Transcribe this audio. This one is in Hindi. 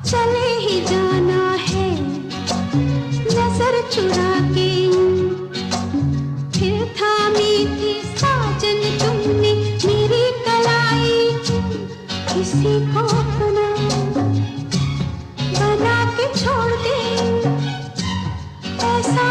चले ही जाना है नजर चुरा के। फिर थामी थी साजन तुमने मेरी कलाई, किसी को अपना बना के छोड़ दे ऐसा